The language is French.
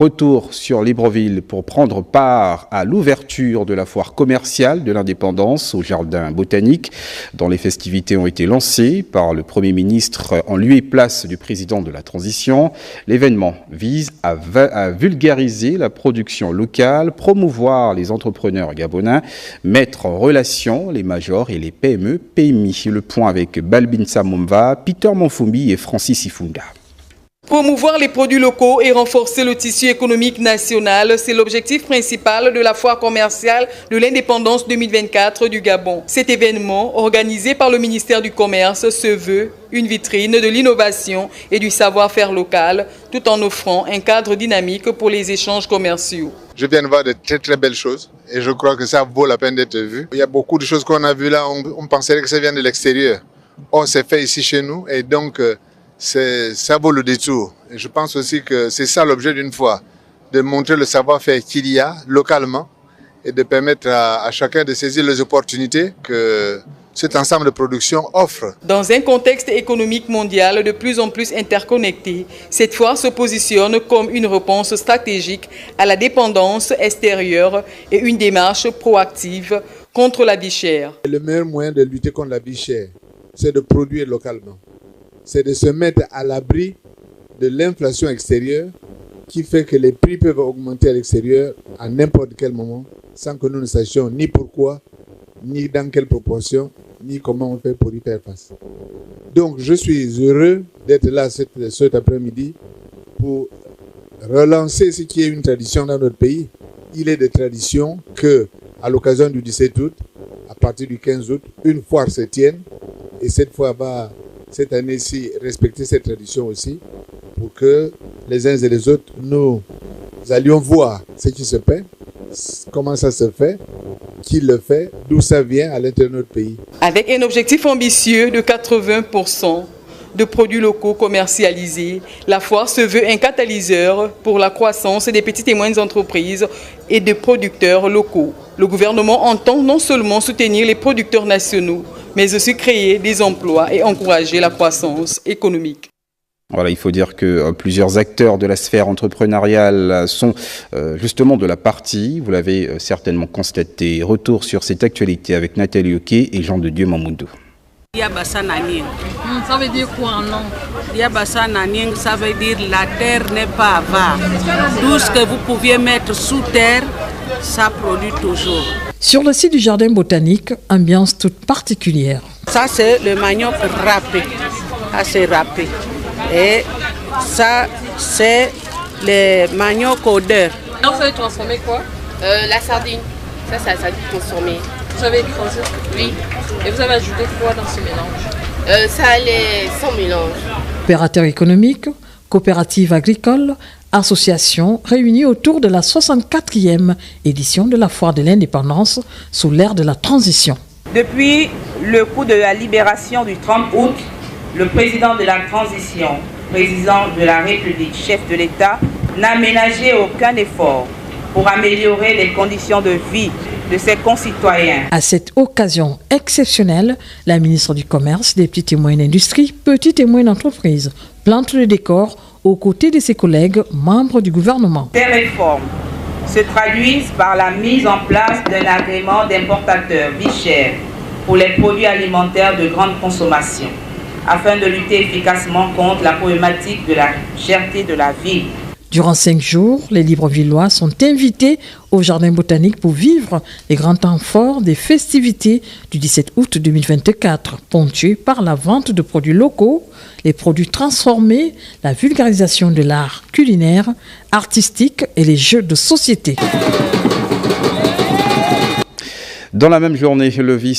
Retour sur Libreville pour prendre part à l'ouverture de la foire commerciale de l'indépendance au Jardin botanique, dont les festivités ont été lancées par le Premier ministre en lieu et place du président de la transition. L'événement vise à vulgariser la production locale, promouvoir les entrepreneurs gabonais, mettre en relation les majors et les PME, PMI. Le point avec Balbin Samomva, Peter Monfumbi et Francis Ifunda. Promouvoir les produits locaux et renforcer le tissu économique national, c'est l'objectif principal de la foire commerciale de l'indépendance 2024 du Gabon. Cet événement, organisé par le ministère du Commerce, se veut une vitrine de l'innovation et du savoir-faire local, tout en offrant un cadre dynamique pour les échanges commerciaux. Je viens de voir de très belles choses et je crois que ça vaut la peine d'être vu. Il y a beaucoup de choses qu'on a vues là, on penserait que ça vient de l'extérieur. Or, c'est fait ici chez nous et donc ça vaut le détour. Et je pense aussi que c'est ça l'objet d'une foire, de montrer le savoir-faire qu'il y a localement et de permettre à chacun de saisir les opportunités que cet ensemble de production offre. Dans un contexte économique mondial de plus en plus interconnecté, cette foire se positionne comme une réponse stratégique à la dépendance extérieure et une démarche proactive contre la vie chère. Le meilleur moyen de lutter contre la vie chère, c'est de produire localement. C'est de se mettre à l'abri de l'inflation extérieure qui fait que les prix peuvent augmenter à l'extérieur à n'importe quel moment sans que nous ne sachions ni pourquoi, ni dans quelle proportion, ni comment on fait pour y faire face. Donc je suis heureux d'être là cet après-midi pour relancer ce qui est une tradition dans notre pays. Il est de tradition que, à l'occasion du 17 août, à partir du 15 août, une foire se tienne et cette foire va cette année-ci respecter cette tradition aussi pour que les uns et les autres, nous allions voir ce qui se fait, comment ça se fait, qui le fait, d'où ça vient à l'intérieur de notre pays. Avec un objectif ambitieux de 80% de produits locaux commercialisés, la foire se veut un catalyseur pour la croissance des petites et moyennes entreprises et des producteurs locaux. Le gouvernement entend non seulement soutenir les producteurs nationaux, mais aussi créer des emplois et encourager la croissance économique. Voilà, il faut dire que plusieurs acteurs de la sphère entrepreneuriale sont justement de la partie. Vous l'avez certainement constaté. Retour sur cette actualité avec Nathalie Oké et Jean de Dieu Mamoudou. Ça veut dire quoi en langue? Ça veut dire la terre n'est pas avare. Tout ce que vous pouviez mettre sous terre, ça produit toujours. Sur le site du Jardin botanique, ambiance toute particulière. Ça, c'est le manioc râpé, assez râpé. Et ça, c'est le manioc odeur. Alors, vous avez transformé quoi? La sardine. Ça a dû transformer. Vous avez creusé? Oui. Et vous avez ajouté quoi dans ce mélange? Ça allait sans mélange. Opérateurs économiques, coopératives agricoles, associations réunies autour de la 64e édition de la Foire de l'Indépendance sous l'ère de la transition. Depuis le coup de la libération du 30 août, le président de la transition, président de la République, chef de l'État, n'a ménagé aucun effort pour améliorer les conditions de vie de ses concitoyens. À cette occasion exceptionnelle, la ministre du Commerce, des petites et moyennes industries, petites et moyennes entreprises, plante le décor aux côtés de ses collègues membres du gouvernement. Ces réformes se traduisent par la mise en place d'un agrément d'importateur vie chère pour les produits alimentaires de grande consommation, afin de lutter efficacement contre la problématique de la cherté de la vie. Durant 5 jours, les Librevillois sont invités au Jardin botanique pour vivre les grands temps forts des festivités du 17 août 2024, ponctués par la vente de produits locaux, les produits transformés, la vulgarisation de l'art culinaire, artistique et les jeux de société. Dans la même journée, le vice